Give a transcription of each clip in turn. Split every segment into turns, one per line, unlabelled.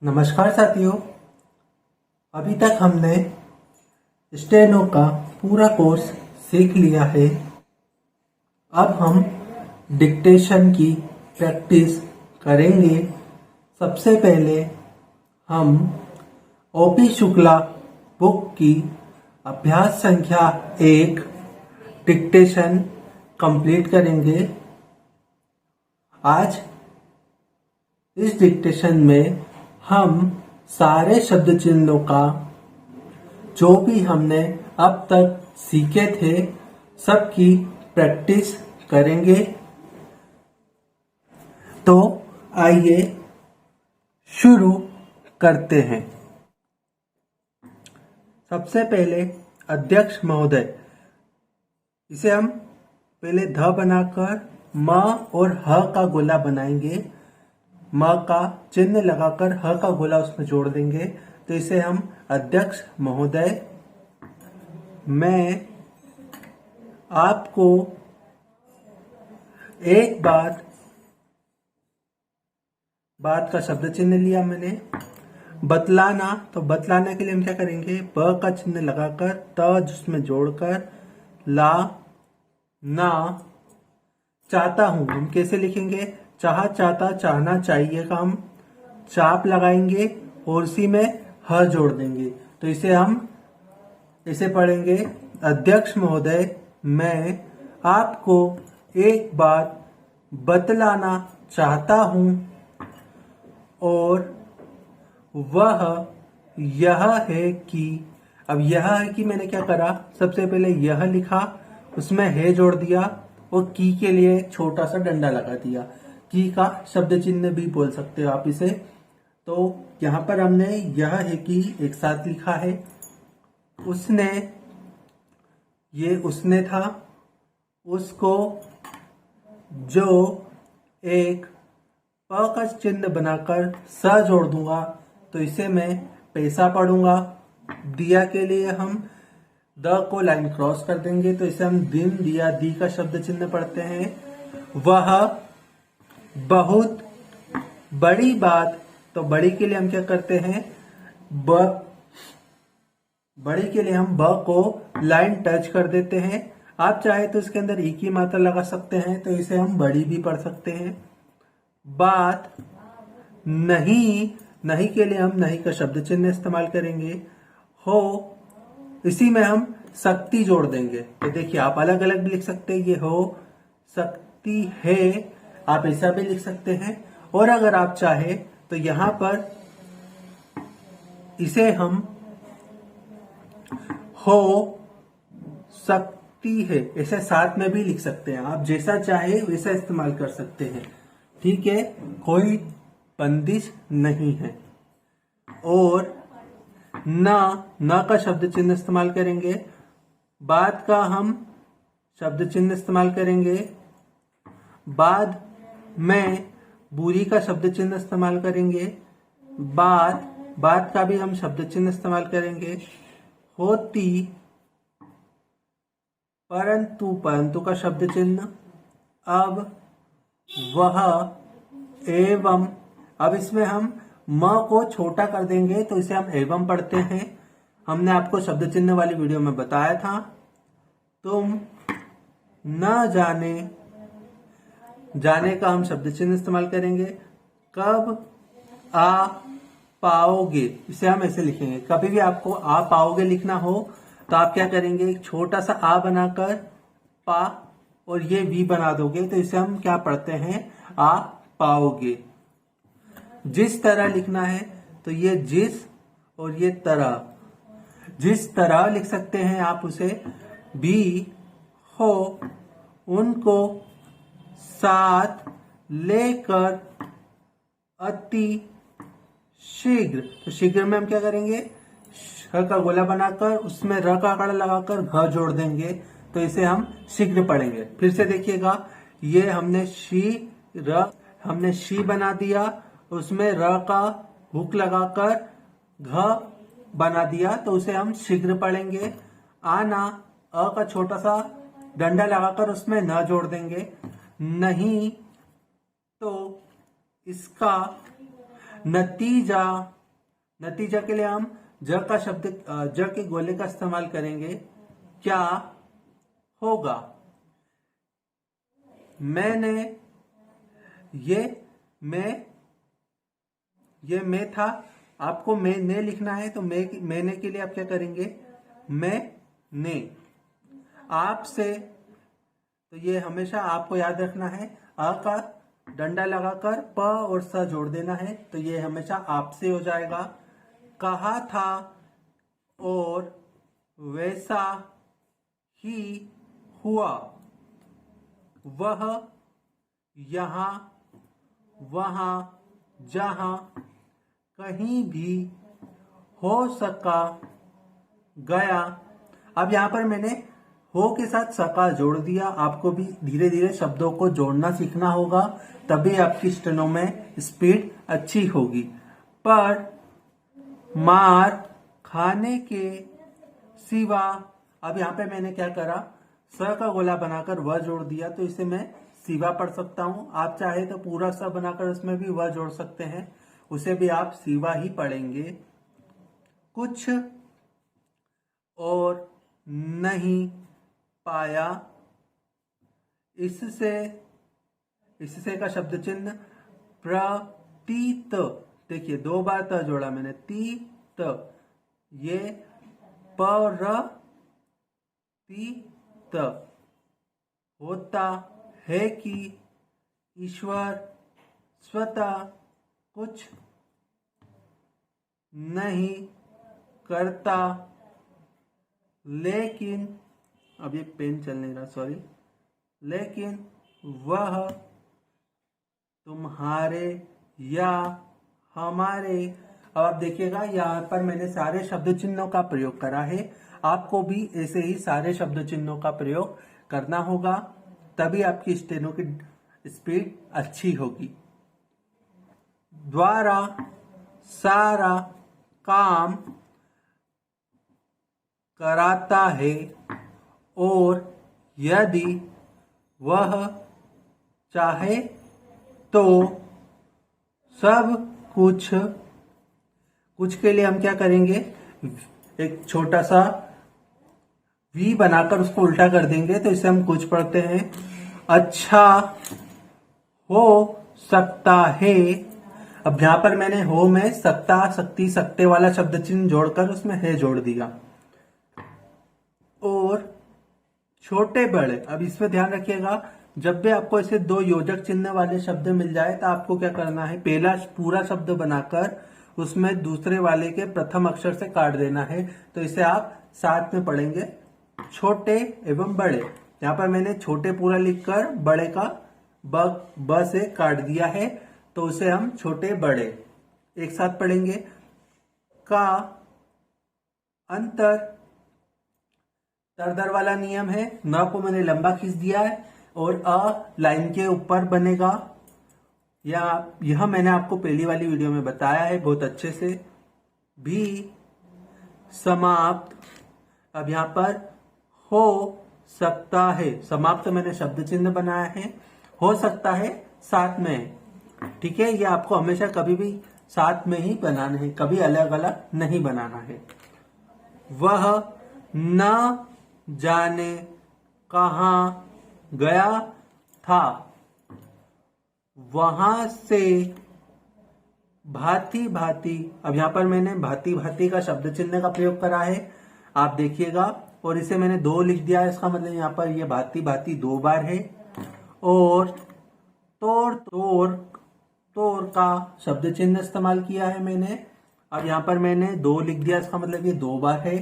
नमस्कार साथियों। अभी तक हमने स्टेनो का पूरा कोर्स सीख लिया है। अब हम डिक्टेशन की प्रैक्टिस करेंगे। सबसे पहले हम ओपी शुक्ला बुक की अभ्यास संख्या 1 डिक्टेशन कंप्लीट करेंगे। आज इस डिक्टेशन में हम सारे शब्द चिन्हों का जो भी हमने अब तक सीखे थे सबकी प्रैक्टिस करेंगे। तो आइए शुरू करते हैं। सबसे पहले अध्यक्ष महोदय, इसे हम पहले ध बनाकर म और ह का गोला बनाएंगे। म का चिन्ह लगाकर ह का गोला उसमें जोड़ देंगे। तो इसे हम अध्यक्ष महोदय, मैं आपको एक बात का शब्द चिन्ह लिया मैंने। बतलाना, तो बतलाने के लिए हम क्या करेंगे, ब का चिन्ह लगाकर त जिसमें जोड़कर ला ना। चाहता हूं हम कैसे लिखेंगे, चाह चाहता चाहना चाहिए का हम चाप लगाएंगे और उसी में ह जोड़ देंगे। तो इसे हम इसे पढ़ेंगे, अध्यक्ष महोदय, मैं आपको एक बात बतलाना चाहता हूं और वह यह है कि, अब यह है कि मैंने क्या करा, सबसे पहले यह लिखा, उसमें है जोड़ दिया और की के लिए छोटा सा डंडा लगा दिया। की का शब्द चिन्ह भी बोल सकते हो आप इसे। तो यहां पर हमने यह है कि एक साथ लिखा है। उसने, ये उसने था, उसको जो एक प का चिन्ह बनाकर स जोड़ दूंगा तो इसे मैं पैसा पढ़ूंगा। दिया के लिए हम द को लाइन क्रॉस कर देंगे तो इसे हम दिन दिया दी का शब्द चिन्ह पढ़ते हैं। वह बहुत बड़ी बात, तो बड़ी के लिए हम क्या करते हैं, बड़ी के लिए हम ब को लाइन टच कर देते हैं। आप चाहे तो इसके अंदर ई की मात्रा लगा सकते हैं तो इसे हम बड़ी भी पढ़ सकते हैं। बात, नहीं, नहीं के लिए हम नहीं का शब्द चिन्ह इस्तेमाल करेंगे। हो, इसी में हम शक्ति जोड़ देंगे। तो देखिए आप अलग अलग भी लिख सकते हैं, ये हो सकती है, आप ऐसा भी लिख सकते हैं। और अगर आप चाहे तो यहां पर इसे हम हो सकती है ऐसे साथ में भी लिख सकते हैं। आप जैसा चाहे वैसा इस्तेमाल कर सकते हैं, ठीक है, कोई बंदिश नहीं है। और ना का शब्द चिन्ह इस्तेमाल करेंगे। बाद का हम शब्द चिन्ह इस्तेमाल करेंगे। बाद में बुरी का शब्द चिन्ह इस्तेमाल करेंगे। बाद का भी हम शब्द चिन्ह इस्तेमाल करेंगे। होती, परंतु का शब्द चिन्ह। अब, वह, एवं। अब इसमें हम म को छोटा कर देंगे तो इसे हम एवं पढ़ते हैं। हमने आपको शब्द चिन्ह वाली वीडियो में बताया था। तुम न जाने, जाने का हम शब्द चिन्ह इस्तेमाल करेंगे। कब आ पाओगे, इसे हम ऐसे लिखेंगे। कभी भी आपको आ पाओगे लिखना हो तो आप क्या करेंगे, एक छोटा सा आ बनाकर पा और ये वी बना दोगे तो इसे हम क्या पढ़ते हैं, आ पाओगे। जिस तरह लिखना है तो ये जिस और ये तरह, जिस तरह लिख सकते हैं आप उसे। भी, हो, उनको साथ लेकर, अति शीघ्र। तो शीघ्र में हम क्या करेंगे, श का गोला बनाकर उसमें र का आकार लगाकर घ जोड़ देंगे तो इसे हम शीघ्र पढ़ेंगे। फिर से देखिएगा, ये हमने हमने शी बना दिया, उसमें र का हुक लगाकर घ बना दिया तो उसे हम शीघ्र पढ़ेंगे। आना, अ का छोटा सा डंडा लगाकर उसमें न जोड़ देंगे। नहीं, तो इसका नतीजा, नतीजा के लिए हम ज का शब्द ज के गोले का इस्तेमाल करेंगे। क्या होगा? मैंने, ये मैं था, आपको मैंने लिखना है तो मैंने के लिए आप क्या करेंगे? मैंने। आपसे, तो ये हमेशा आपको याद रखना है, अ का डंडा लगाकर प और स जोड़ देना है, तो ये हमेशा आपसे हो जाएगा। कहा था और वैसा ही हुआ। वह, यहाँ, वहां, जहां, कहीं भी हो सका, गया। अब यहां पर मैंने हो के साथ सका जोड़ दिया। आपको भी धीरे धीरे शब्दों को जोड़ना सीखना होगा, तभी आपकी स्टेनो में स्पीड अच्छी होगी। पर मार खाने के सिवा, अब यहां पे मैंने क्या करा? स का गोला बनाकर वह जोड़ दिया, तो इसे मैं सिवा पढ़ सकता हूं। आप चाहे तो पूरा स बनाकर उसमें भी वह जोड़ सकते हैं, उसे भी आप सिवा ही पढ़ेंगे। कुछ और नहीं पाया, इससे का शब्द चिन्ह प्रतीत। देखिए 2 बार त जोड़ा मैंने, तीत, ये प्रतीत होता है कि ईश्वर स्वतः कुछ नहीं करता, लेकिन, अब ये पेन चल नहीं रहा, सॉरी, लेकिन वह तुम्हारे या हमारे। अब आप देखिएगा यहाँ पर मैंने सारे शब्द चिन्हों का प्रयोग करा है, आपको भी ऐसे ही सारे शब्द चिन्हों का प्रयोग करना होगा, तभी आपकी स्टेनो की स्पीड अच्छी होगी। द्वारा सारा काम कराता है और यदि वह चाहे तो सब कुछ के लिए हम क्या करेंगे? एक छोटा सा वी बनाकर उसको उल्टा कर देंगे, तो इसे हम कुछ पढ़ते हैं। अच्छा हो सकता है। अब यहां पर मैंने हो में सकता, शक्ति, सकते वाला शब्द चिन्ह जोड़कर उसमें है जोड़ दिया। और छोटे बड़े, अब इसमें ध्यान रखिएगा, जब भी आपको ऐसे 2 योजक चिन्ह वाले शब्द मिल जाए तो आपको क्या करना है? पहला पूरा शब्द बनाकर उसमें दूसरे वाले के प्रथम अक्षर से काट देना है, तो इसे आप साथ में पढ़ेंगे, छोटे एवं बड़े। यहाँ पर मैंने छोटे पूरा लिखकर बड़े का ब से काट दिया है, तो उसे हम छोटे बड़े एक साथ पढ़ेंगे। का अंतर, तरदर वाला नियम है, न को मैंने लंबा खींच दिया है और अ लाइन के ऊपर बनेगा। यह मैंने आपको पहली वाली वीडियो में बताया है बहुत अच्छे से। भी समाप्त, अब यहां पर हो सकता है, समाप्त मैंने शब्द चिन्ह बनाया है, हो सकता है साथ में है, ठीक है। ये आपको हमेशा कभी भी साथ में ही बनाना है, कभी अलग अलग नहीं बनाना है। वह न जाने कहां गया था, वहां से भांति भांति, अब यहां पर मैंने भांति भांति का शब्द चिन्ह का प्रयोग करा है, आप देखिएगा, और इसे मैंने 2 लिख दिया है, इसका मतलब यहां पर ये भांति भांति 2 बार है। और तोड़ तोड़, तोड़ का शब्द चिन्ह इस्तेमाल किया है मैंने, अब यहां पर मैंने 2 लिख दिया, इसका मतलब ये 2 बार है।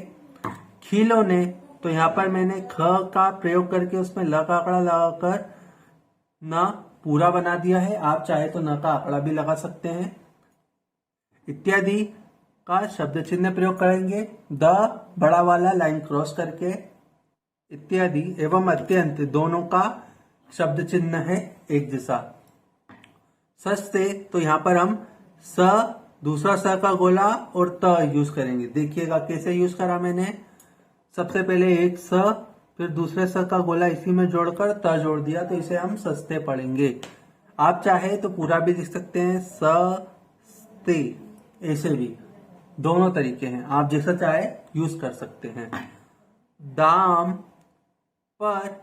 खिलौने, तो यहां पर मैंने ख का प्रयोग करके उसमें ल का आंकड़ा लगाकर न पूरा बना दिया है, आप चाहे तो न का आंकड़ा भी लगा सकते हैं। इत्यादि का शब्द चिन्ह प्रयोग करेंगे, द बड़ा वाला लाइन क्रॉस करके। इत्यादि एवं अत्यंत दोनों का शब्द चिन्ह है एक जैसा। सस्ते, तो यहां पर हम स, दूसरा स का गोला और त यूज करेंगे। देखिएगा कैसे यूज करा मैंने, सबसे पहले एक स, फिर दूसरे स का गोला इसी में जोड़कर त जोड़ दिया, तो इसे हम सस्ते पढ़ेंगे। आप चाहे तो पूरा भी लिख सकते हैं, स ते, ऐसे भी दोनों तरीके हैं, आप जैसा चाहे यूज कर सकते हैं। दाम पर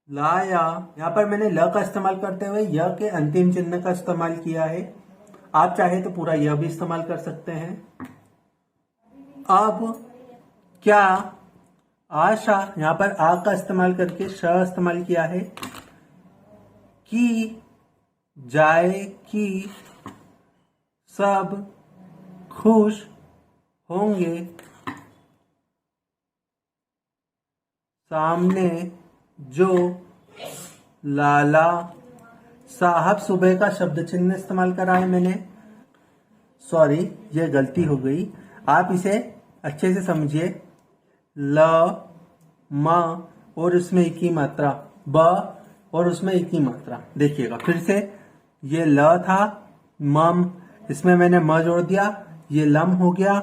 लाया, यहां पर मैंने ल का इस्तेमाल करते हुए य के अंतिम चिन्ह का इस्तेमाल किया है। आप चाहे तो पूरा यह भी इस्तेमाल कर सकते हैं। अब क्या, आशा, यहां पर आ का इस्तेमाल करके श इस्तेमाल किया है। की जाए कि सब खुश होंगे, सामने जो लाला साहब, सुबह का शब्द चिन्ह इस्तेमाल करा है मैंने, सॉरी ये गलती हो गई, आप इसे अच्छे से समझिए। ल म और उसमें एक ही मात्रा, ब और उसमें एक ही मात्रा, देखिएगा फिर से, ये ल था, मम, इसमें मैंने म जोड़ दिया, ये लम हो गया।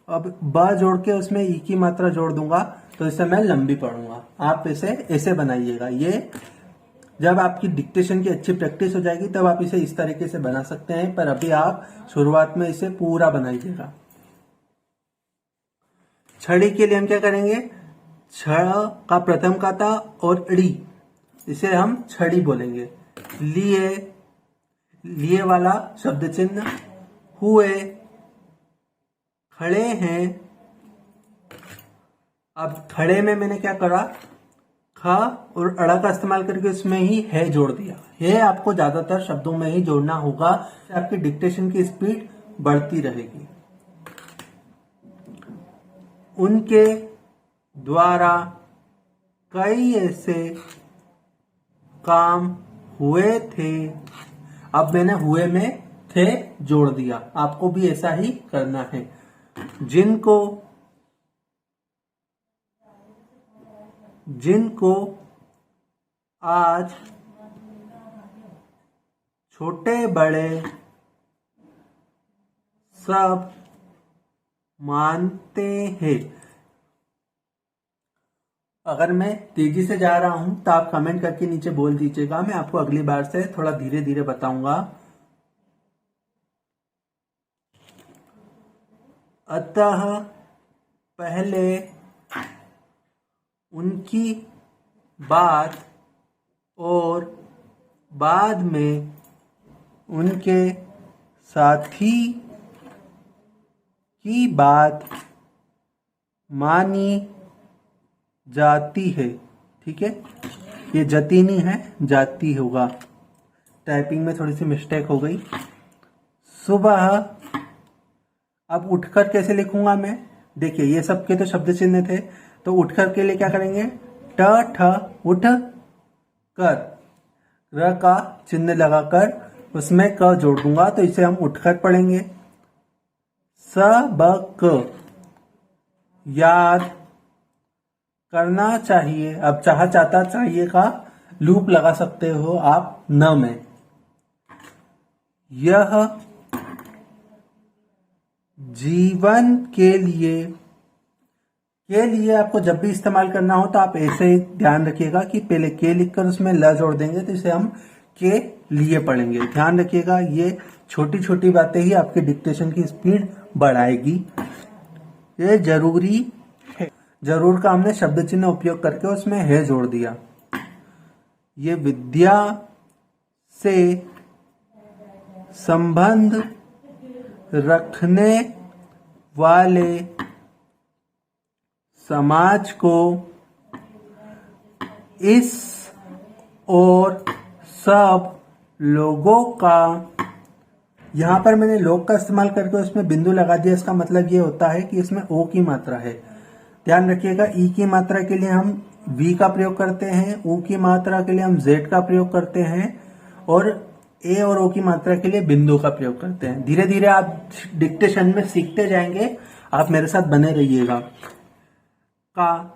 अब ब जोड़ के उसमें एक ही मात्रा जोड़ दूंगा तो इसे मैं लंबी पढ़ूंगा। आप इसे ऐसे बनाइएगा। ये जब आपकी डिक्टेशन की अच्छी प्रैक्टिस हो जाएगी तब आप इसे इस तरीके से बना सकते हैं, पर अभी आप शुरुआत में इसे पूरा बनाइएगा। छड़ी के लिए हम क्या करेंगे, छ का प्रथम काता और ड़ी, इसे हम छड़ी बोलेंगे। लिए, लिए वाला शब्द चिन्ह, हुए, खड़े हैं। अब खड़े में मैंने क्या करा, ख और अड़ा का इस्तेमाल करके उसमें ही है जोड़ दिया। है आपको ज्यादातर शब्दों में ही जोड़ना होगा, आपकी डिक्टेशन की स्पीड बढ़ती रहेगी। उनके द्वारा कई ऐसे काम हुए थे, अब मैंने हुए में थे जोड़ दिया, आपको भी ऐसा ही करना है। जिनको आज छोटे बड़े सब मानते हैं। अगर मैं तेजी से जा रहा हूं तो आप कमेंट करके नीचे बोल दीजिएगा, मैं आपको अगली बार से थोड़ा धीरे धीरे बताऊंगा। अतः पहले उनकी बात और बाद में उनके साथी की बात मानी जाती है। ठीक है, ये जती नहीं है, जाती होगा, टाइपिंग में थोड़ी सी मिस्टेक हो गई। सुबह, अब उठकर कैसे लिखूंगा मैं, देखिए ये सबके तो शब्द चिन्ह थे, तो उठकर के लिए क्या करेंगे, ट ठ उठ कर, र का चिन्ह लगाकर उसमें क जोड़ दूंगा तो इसे हम उठकर पढ़ेंगे। सबक, याद करना चाहिए, अब चाह चाहता चाहिए का लूप लगा सकते हो आप न में। यह जीवन के लिए आपको जब भी इस्तेमाल करना हो तो आप ऐसे ही ध्यान रखिएगा कि पहले के लिखकर उसमें ल जोड़ देंगे तो इसे हम के लिए पढ़ेंगे। ध्यान रखिएगा, ये छोटी छोटी बातें ही आपके डिक्टेशन की स्पीड बढ़ाएगी, ये जरूरी है। जरूर का हमने शब्द चिन्ह उपयोग करके उसमें है जोड़ दिया। ये विद्या से संबंध रखने वाले समाज को इस और सब लोगों का, यहां पर मैंने लोग का इस्तेमाल करके उसमें बिंदु लगा दिया, इसका मतलब ये होता है कि इसमें ओ की मात्रा है। ध्यान रखिएगा, ई की मात्रा के लिए हम वी का प्रयोग करते हैं, ऊ की मात्रा के लिए हम जेड का प्रयोग करते हैं, और ए और ओ की मात्रा के लिए बिंदु का प्रयोग करते हैं। धीरे धीरे आप डिक्टेशन में सीखते जाएंगे, आप मेरे साथ बने रहिएगा। का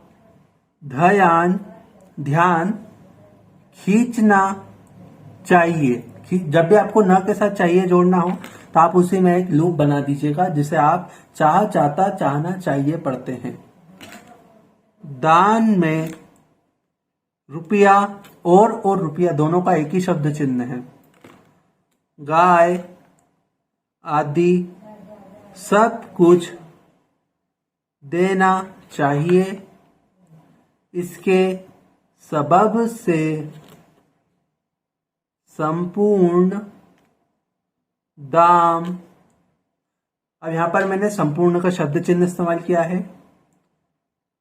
ध्यान खींचना चाहिए, जब भी आपको न के साथ चाहिए जोड़ना हो तो आप उसी में एक लूप बना दीजिएगा, जिसे आप चाह, चाहता, चाहना, चाहिए पढ़ते हैं। दान में रुपया और रुपया दोनों का एक ही शब्द चिन्ह है। गाय आदि सब कुछ देना चाहिए। इसके सबब से संपूर्ण दाम, अब यहां पर मैंने संपूर्ण का शब्द चिन्ह इस्तेमाल किया है।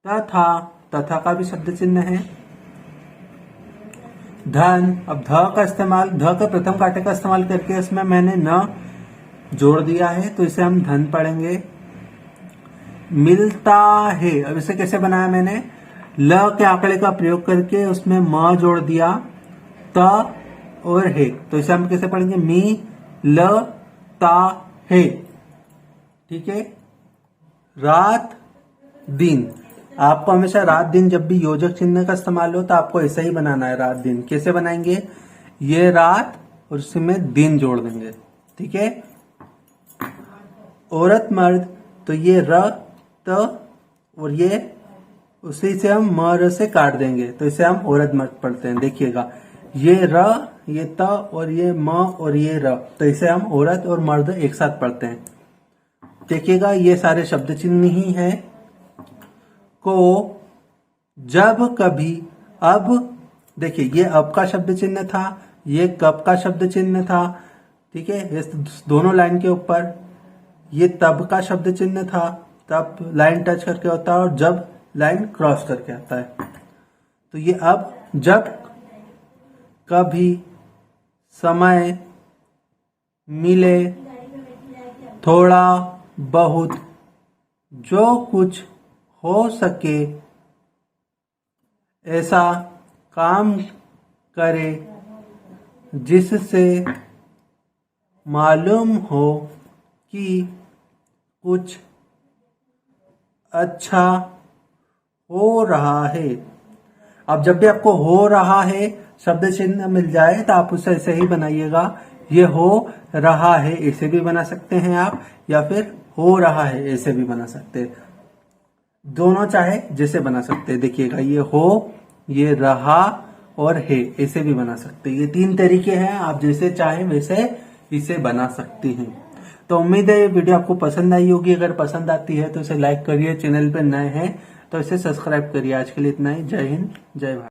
तथा, तथा का भी शब्द चिन्ह है। धन, अब ध का इस्तेमाल, ध का प्रथम कांटे का इस्तेमाल करके इसमें मैंने न जोड़ दिया है, तो इसे हम धन पढ़ेंगे। मिलता है, अब इसे कैसे बनाया मैंने, ल के आंकड़े का प्रयोग करके उसमें म जोड़ दिया, त और है, तो इसे हम कैसे पढ़ेंगे, मी ल ता है। ठीक है। रात दिन, आपको हमेशा रात दिन जब भी योजक चिन्ह का इस्तेमाल हो तो आपको ऐसा ही बनाना है। रात दिन कैसे बनाएंगे, ये रात और उसमें दिन जोड़ देंगे। ठीक है। औरत मर्द, तो ये र त और ये उसी से हम म से काट देंगे, तो इसे हम औरत मर्द पढ़ते हैं। देखिएगा, ये र, ये त और ये म और ये र, तो इसे हम औरत और मर्द एक साथ पढ़ते हैं। देखिएगा, ये सारे शब्द चिन्ह ही हैं। को जब कभी, अब देखिए, ये अब का शब्द चिन्ह था, ये कब का शब्द चिन्ह था। ठीक है, इस दोनों लाइन के ऊपर ये तब का शब्द चिन्ह था, तब लाइन टच करके होता है और जब लाइन क्रॉस करके आता है। तो ये अब, जब, कभी, समय, मिले, थोड़ा बहुत, जो कुछ हो सके, ऐसा काम करे जिससे मालूम हो कि कुछ अच्छा हो रहा है। अब जब भी आपको हो रहा है शब्द चिन्ह मिल जाए तो आप उसे ऐसे ही बनाइएगा। ये हो रहा है ऐसे भी बना सकते हैं आप, या फिर हो रहा है ऐसे भी बना सकते हैं। दोनों चाहे जैसे बना सकते हैं। देखिएगा, ये हो, ये रहा और है, ऐसे भी बना सकते हैं। ये तीन तरीके हैं, आप जैसे चाहें वैसे इसे बना सकते हैं। तो उम्मीद है ये वीडियो आपको पसंद आई होगी। अगर पसंद आती है तो इसे लाइक करिए, चैनल पे नए हैं तो इसे सब्सक्राइब करिए। आज के लिए इतना ही। जय हिंद, जय भारत।